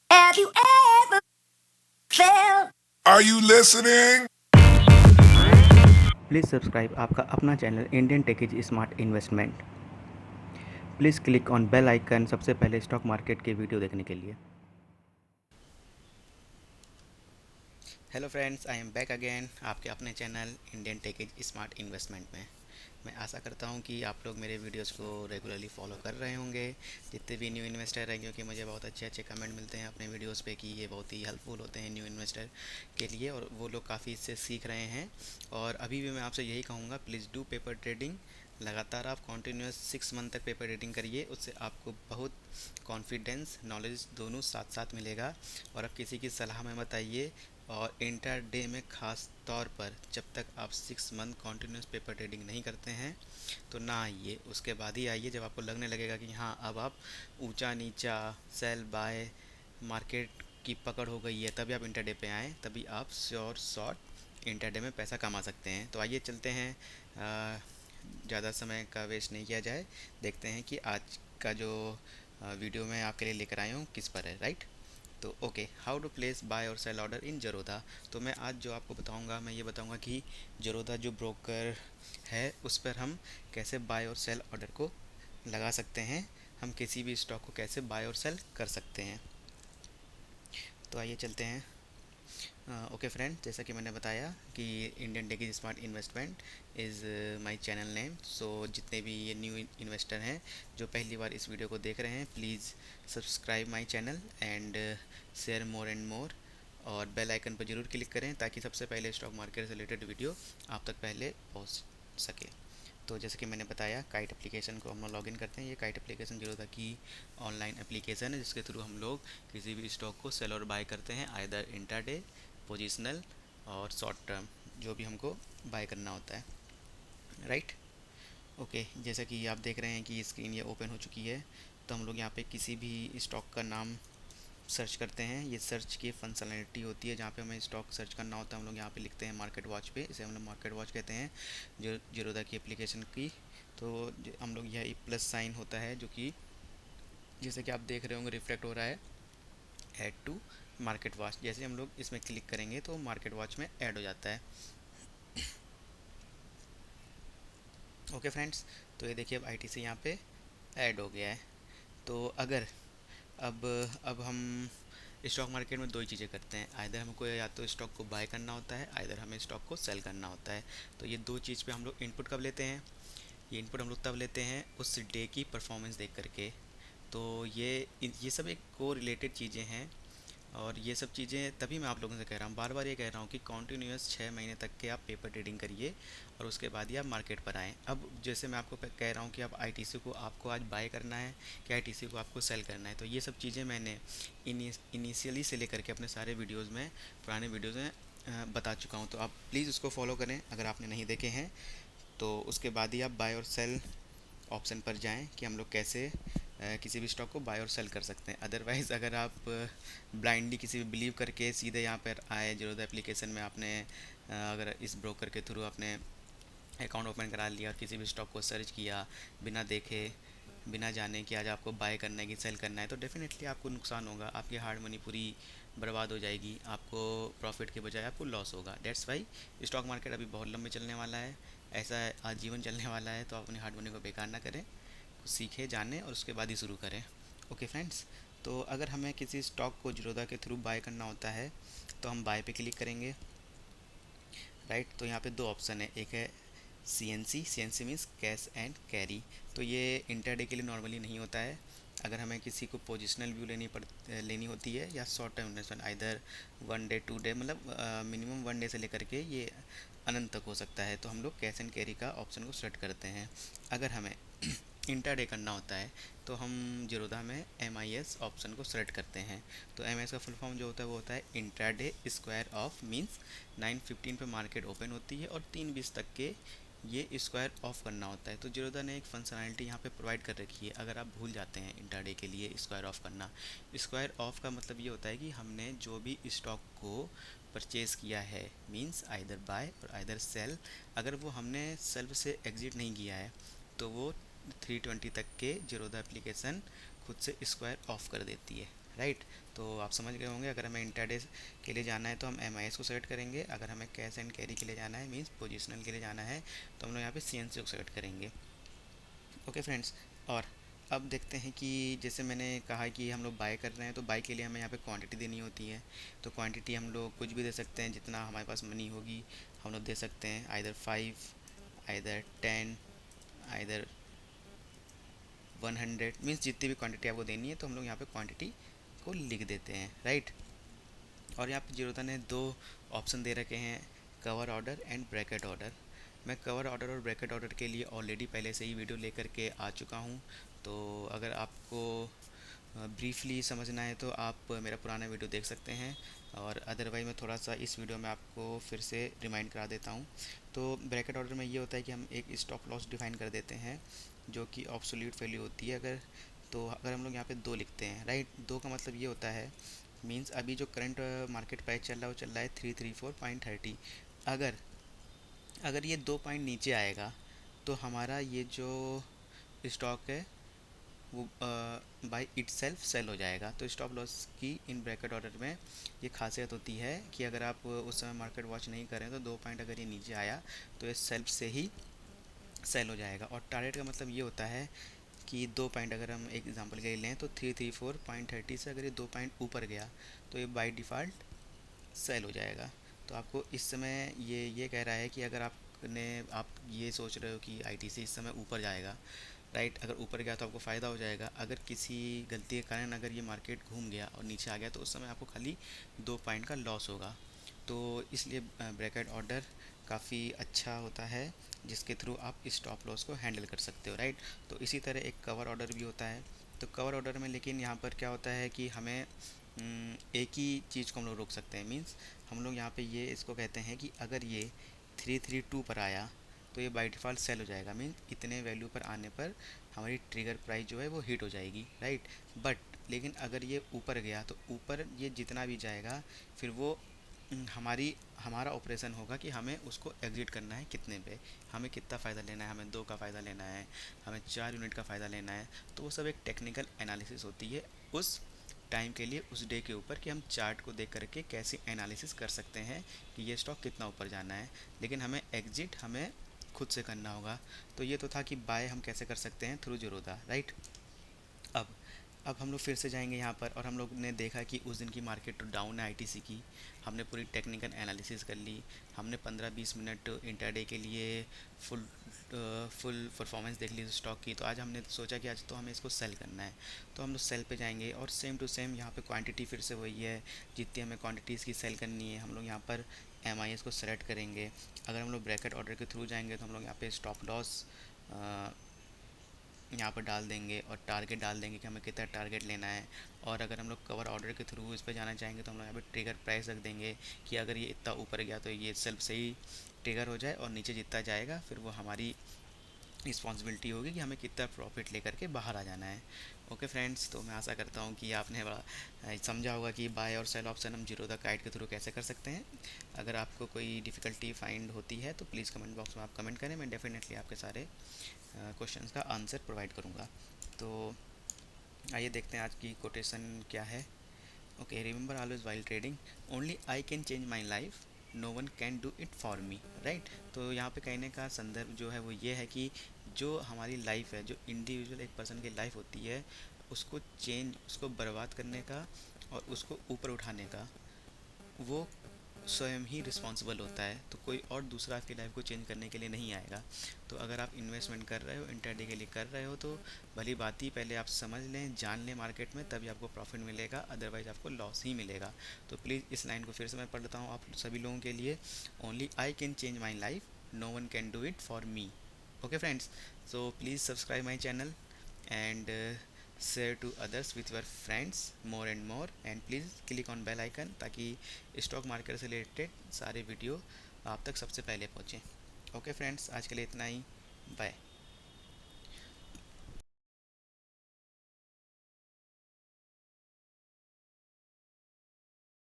Have you ever felt? Are you listening? Please subscribe आपका अपना channel Indian techies smart investment. Please click on bell icon सबसे पहले stock market के video देखने के लिए। Hello friends, I am back again आपके अपने channel Indian techies smart investment में। मैं आशा करता हूं कि आप लोग मेरे वीडियोस को रेगुलरली फॉलो कर रहे होंगे। जितने भी न्यू इन्वेस्टर हैं, क्योंकि मुझे बहुत अच्छे अच्छे कमेंट मिलते हैं अपने वीडियोस पे कि ये बहुत ही हेल्पफुल होते हैं न्यू इन्वेस्टर के लिए, और वो लोग काफ़ी इससे सीख रहे हैं। और अभी भी मैं आपसे यही कहूँगा, प्लीज़ डू पेपर ट्रेडिंग। लगातार आप कंटिन्यूस 6 मंथ तक पेपर ट्रेडिंग करिए, उससे आपको बहुत कॉन्फिडेंस, नॉलेज दोनों साथ साथ मिलेगा। और अब किसी की सलाह में बताइए, और इंटर डे में ख़ास तौर पर जब तक आप 6 मंथ कॉन्टीन्यूस पेपर ट्रेडिंग नहीं करते हैं तो ना आइए। उसके बाद ही आइए जब आपको लगने लगेगा कि हाँ, अब आप ऊंचा नीचा, सेल बाय, मार्केट की पकड़ हो गई है, तभी आप इंटर डे पे आएँ, तभी आप श्योर शॉर्ट इंटर डे में पैसा कमा सकते हैं। तो आइए चलते हैं, ज़्यादा समय का वेस्ट नहीं किया जाए, देखते हैं कि आज का जो वीडियो मैं आपके लिए लेकर आया हूँ किस पर है, राइट। तो okay, how to place buy और सेल ऑर्डर इन जरोधा। तो मैं आज जो आपको बताऊंगा, मैं ये बताऊंगा कि जरोधा जो ब्रोकर है उस पर हम कैसे बाय और सेल ऑर्डर को लगा सकते हैं, हम किसी भी स्टॉक को कैसे बाय और सेल कर सकते हैं। तो आइए चलते हैं। ओके फ्रेंड, जैसा कि मैंने बताया कि Indian techie smart investment is my channel name. So जितने भी ये न्यू इन्वेस्टर हैं जो पहली बार इस वीडियो को देख रहे हैं, please subscribe my channel and share more and more, और बेल आइकन पर ज़रूर क्लिक करें ताकि सबसे पहले स्टॉक मार्केट से रिलेटेड वीडियो आप तक पहले पहुंच सके। तो जैसे कि मैंने बताया, काइट एप्लीकेशन को हम लॉगिन करते हैं। ये काइट एप्लीकेशन जीरोधा की ऑनलाइन एप्लीकेशन है जिसके थ्रू हम लोग किसी भी स्टॉक को सेल और बाय करते हैं, आइदर इंट्राडे, पोजिशनल और शॉर्ट टर्म, जो भी हमको बाय करना होता है, राइट। ओके, जैसा कि आप देख रहे हैं कि स्क्रीन ये ओपन हो चुकी है। तो हम लोग यहाँ पे किसी भी स्टॉक का नाम सर्च करते हैं। ये सर्च की फंक्शनलिटी होती है जहाँ पे हमें स्टॉक सर्च करना होता है। हम लोग यहाँ पे लिखते हैं मार्केट वॉच पे, इसे हम लोग मार्केट वॉच कहते हैं जो जीरोधा की एप्लीकेशन की। तो हम लोग यह प्लस साइन होता है जो कि जैसे कि आप देख रहे होंगे रिफ्लेक्ट हो रहा है, ऐड टू मार्केट वॉच। जैसे हम लोग इसमें क्लिक करेंगे तो मार्केट वॉच में ऐड हो जाता है। ओके फ्रेंड्स, तो ये देखिए अब आईटीसी यहाँ पे ऐड हो गया है। तो अगर अब अब हम स्टॉक मार्केट में दो ही चीज़ें करते हैं, आइदर हमको या तो स्टॉक को बाय करना होता है, आइदर हमें स्टॉक को सेल करना होता है। तो ये दो चीज़ पे हम लोग इनपुट कब लेते हैं? ये इनपुट हम लोग तब लेते हैं उस डे की परफॉर्मेंस देख करके। तो ये सब एक को रिलेटेड चीज़ें हैं, और ये सब चीज़ें तभी मैं आप लोगों से कह रहा हूँ, बार बार ये कह रहा हूँ कि कॉन्टीन्यूस 6 महीने तक के आप पेपर ट्रेडिंग करिए और उसके बाद ही आप मार्केट पर आएँ। अब जैसे मैं आपको कह रहा हूँ कि आप आईटीसी को आपको आज बाय करना है कि आईटीसी को आपको सेल करना है, तो ये सब चीज़ें मैंने इनिशियली से लेकर के अपने सारे वीडियोज़ में, पुराने वीडियोज़ में बता चुका हूँ। तो आप प्लीज़ उसको फॉलो करें अगर आपने नहीं देखे हैं। तो उसके बाद ही आप बाय और सेल ऑप्शन पर जाएं कि हम लोग कैसे किसी भी स्टॉक को बाय और सेल कर सकते हैं। अदरवाइज़ अगर आप ब्लाइंडली किसी भी बिलीव करके सीधे यहाँ पर आए जीरोधा एप्लीकेशन में, आपने अगर इस ब्रोकर के थ्रू आपने अकाउंट ओपन करा लिया और किसी भी स्टॉक को सर्च किया बिना देखे, बिना जाने कि आज आपको बाय करना है कि सेल करना है, तो डेफिनेटली आपको नुकसान होगा, आपकी हार्ड मनी पूरी बर्बाद हो जाएगी, आपको प्रॉफिट के बजाय आपको लॉस होगा। डेट्स वाई स्टॉक मार्केट अभी बहुत लंबे चलने वाला है, ऐसा आजीवन चलने वाला है। तो आप अपनी हार्ड मनी को बेकार ना करें, कुछ सीखें, जानें और उसके बाद ही शुरू करें। ओके फ्रेंड्स, तो अगर हमें किसी स्टॉक को जीरोधा के थ्रू बाय करना होता है तो हम बाय पे क्लिक करेंगे, राइट। तो यहाँ पे दो ऑप्शन है, एक है CNC, CNC means cash and carry. तो ये इंटरडे के लिए नॉर्मली नहीं होता है। अगर हमें किसी को पोजिशनल व्यू लेनी होती है या short term investment, either 1 day 2 day, मतलब मिनिमम 1 डे से लेकर के ये अनंत तक हो सकता है, तो हम लोग कैश एंड कैरी का ऑप्शन को सेलेक्ट करते हैं। अगर हमें इंटरडे करना होता है तो हम जीरोधा में MIS ऑप्शन को सेलेक्ट करते हैं। तो MIS का फुल फॉर्म जो होता है वो होता है इंट्राडे स्क्वायर ऑफ, मीन्स 9:15 पे मार्केट ओपन होती है और 3:20 तक के ये स्क्वायर ऑफ करना होता है। तो जीरोधा ने एक फंक्शनैलिटी यहाँ पे प्रोवाइड कर रखी है, अगर आप भूल जाते हैं इंट्राडे के लिए स्क्वायर ऑफ करना। स्क्वायर ऑफ का मतलब ये होता है कि हमने जो भी स्टॉक को परचेज़ किया है, मींस आइदर बाय और आइदर सेल, अगर वो हमने सेल्फ से एग्जिट नहीं किया है तो वो 320 तक के जीरोधा एप्लीकेशन खुद से स्क्वायर ऑफ कर देती है, राइट। तो आप समझ गए होंगे, अगर हमें इंट्राडे के लिए जाना है तो हम MIS को सेलेक्ट करेंगे, अगर हमें कैश एंड कैरी के लिए जाना है मीन्स पोजिशनल के लिए जाना है तो हम लोग यहाँ पे CNC को सेलेक्ट करेंगे। ओके फ्रेंड्स, और अब देखते हैं कि जैसे मैंने कहा कि हम लोग बाय कर रहे हैं तो बाय के लिए हमें यहाँ पे क्वांटिटी देनी होती है। तो क्वांटिटी हम लोग कुछ भी दे सकते हैं, जितना हमारे पास मनी होगी हम लोग दे सकते हैं, आइदर 5, आइदर 10, आइदर 100, मीन्स जितनी भी क्वांटिटी आपको देनी है तो हम लोग यहाँ पे क्वांटिटी को लिख देते हैं, राइट। और यहाँ पे जीरोधा ने दो ऑप्शन दे रखे हैं, cover order and bracket order. मैं कवर ऑर्डर और ब्रैकेट ऑर्डर के लिए ऑलरेडी पहले से ही वीडियो लेकर के आ चुका हूँ। तो अगर आपको ब्रीफली समझना है तो आप मेरा पुराना वीडियो देख सकते हैं, और अदरवाइज मैं थोड़ा सा इस वीडियो में आपको फिर से रिमाइंड करा देता हूँ। तो ब्रैकेट ऑर्डर में ये होता है कि हम एक स्टॉप लॉस डिफाइन कर देते हैं जो कि ऑब्सोल्यूट वैल्यू होती है। अगर हम लोग यहाँ पे 2 लिखते हैं, राइट, 2 का मतलब ये होता है मींस अभी जो करंट मार्केट प्राइस चल रहा है वो चल रहा है 334.30। अगर अगर ये 2 पॉइंट नीचे आएगा तो हमारा ये जो स्टॉक है वो बाय इटसेल्फ सेल हो जाएगा। तो स्टॉप लॉस की इन ब्रैकेट ऑर्डर में ये खासियत होती है कि अगर आप उस समय मार्केट वॉच नहीं करें तो 2 पॉइंट अगर ये नीचे आया तो ये सेल्फ से ही सेल हो जाएगा। और टारगेट का मतलब ये होता है कि 2 पॉइंट, अगर हम एक एग्जांपल के लिए लें तो 334.30 से अगर ये 2 पॉइंट ऊपर गया तो ये बाय डिफ़ॉल्ट सेल हो जाएगा। तो आपको इस समय ये कह रहा है कि अगर आप ये सोच रहे हो कि ITC इस समय ऊपर जाएगा, राइट, अगर ऊपर गया तो आपको फ़ायदा हो जाएगा। अगर किसी गलती के कारण अगर ये मार्केट घूम गया और नीचे आ गया तो उस समय आपको खाली 2 पॉइंट का लॉस होगा। तो इसलिए ब्रैकेट ऑर्डर काफ़ी अच्छा होता है जिसके थ्रू आप स्टॉप लॉस को हैंडल कर सकते हो, राइट। तो इसी तरह एक कवर ऑर्डर भी होता है। तो कवर ऑर्डर में लेकिन यहाँ पर क्या होता है कि हमें एक ही चीज़ को हम लोग रोक सकते हैं, मींस हम लोग यहाँ पे ये इसको कहते हैं कि अगर ये 332 पर आया तो ये बाय डिफ़ॉल्ट सेल हो जाएगा, मीन इतने वैल्यू पर आने पर हमारी ट्रिगर प्राइस जो है वो हिट हो जाएगी, राइट। बट लेकिन अगर ये ऊपर गया तो ऊपर ये जितना भी जाएगा फिर वो हमारा ऑपरेशन होगा कि हमें उसको एग्जिट करना है कितने पे, हमें कितना फ़ायदा लेना है, हमें 2 का फ़ायदा लेना है, हमें 4 यूनिट का फ़ायदा लेना है। तो वो सब एक टेक्निकल एनालिसिस होती है उस टाइम के लिए, उस डे के ऊपर, कि हम चार्ट को देख करके कैसे एनालिसिस कर सकते हैं कि ये स्टॉक कितना ऊपर जाना है। लेकिन हमें एग्जिट हमें खुद से करना होगा। तो ये तो था कि बाय हम कैसे कर सकते हैं थ्रू जीरोधा, राइट। अब अब हम लोग फिर से जाएंगे यहाँ पर, और हम लोग ने देखा कि उस दिन की मार्केट तो डाउन है ITC की। हमने पूरी टेक्निकल एनालिसिस कर ली, हमने 15-20 मिनट इंटरडे के लिए फुल परफॉर्मेंस देख ली स्टॉक की। तो आज हमने सोचा कि आज तो हमें इसको सेल करना है, तो हम लोग सेल पे जाएंगे और सेम टू सेम यहाँ पे क्वांटिटी फिर से वही है, जितनी हमें क्वांटिटीज़ की सेल करनी है हम लोग यहाँ पर MIS को सेलेक्ट करेंगे। अगर हम लोग ब्रैकेट ऑर्डर के थ्रू जाएंगे तो हम लोग यहाँ पे स्टॉप लॉस यहाँ पर डाल देंगे और टारगेट डाल देंगे कि हमें कितना टारगेट लेना है। और अगर हम लोग कवर ऑर्डर के थ्रू इस पर जाना चाहेंगे तो हम लोग यहाँ पे ट्रिगर प्राइस रख देंगे कि अगर ये इतना ऊपर गया तो ये सेल्फ से ही ट्रिगर हो जाए, और नीचे जितना जाएगा फिर वो हमारी रिस्पॉन्सिबिलिटी होगी कि हमें कितना प्रॉफिट लेकर के बाहर आ जाना है। ओके फ्रेंड्स, तो मैं आशा करता हूँ कि आपने बड़ा समझा होगा कि बाय और सेल ऑप्शन हम जीरोधा गाइड के थ्रू कैसे कर सकते हैं। अगर आपको कोई डिफ़िकल्टी फाइंड होती है तो प्लीज़ कमेंट बॉक्स में आप कमेंट करें, मैं डेफिनेटली आपके सारे क्वेश्चंस का आंसर प्रोवाइड करूँगा। तो आइए देखते हैं आज की कोटेशन क्या है। Okay, remember always while trading only I can change my life, no one can do it for me, right. तो यहाँ पे कहने का संदर्भ जो है वो ये है कि जो हमारी लाइफ है, जो इंडिविजुअल एक पर्सन की लाइफ होती है, उसको बर्बाद करने का और उसको ऊपर उठाने का वो स्वयं ही रिस्पॉन्सिबल होता है। तो कोई और दूसरा आपकी लाइफ को चेंज करने के लिए नहीं आएगा। तो अगर आप इन्वेस्टमेंट कर रहे हो, इंटरडे के लिए कर रहे हो, तो भली बात ही पहले आप समझ लें, जान लें मार्केट में, तभी आपको प्रॉफिट मिलेगा, अदरवाइज आपको लॉस ही मिलेगा। तो प्लीज़ इस लाइन को फिर से मैं पढ़ देता हूँ आप सभी लोगों के लिए, only I can change my life, no one can do it for me. Okay friends, so please subscribe my channel and share to others with your friends more and more, and please click on bell icon ताकि stock market से related सारे video आप तक सबसे पहले पहुँचें। Okay friends, आज के लिए इतना ही, बाय।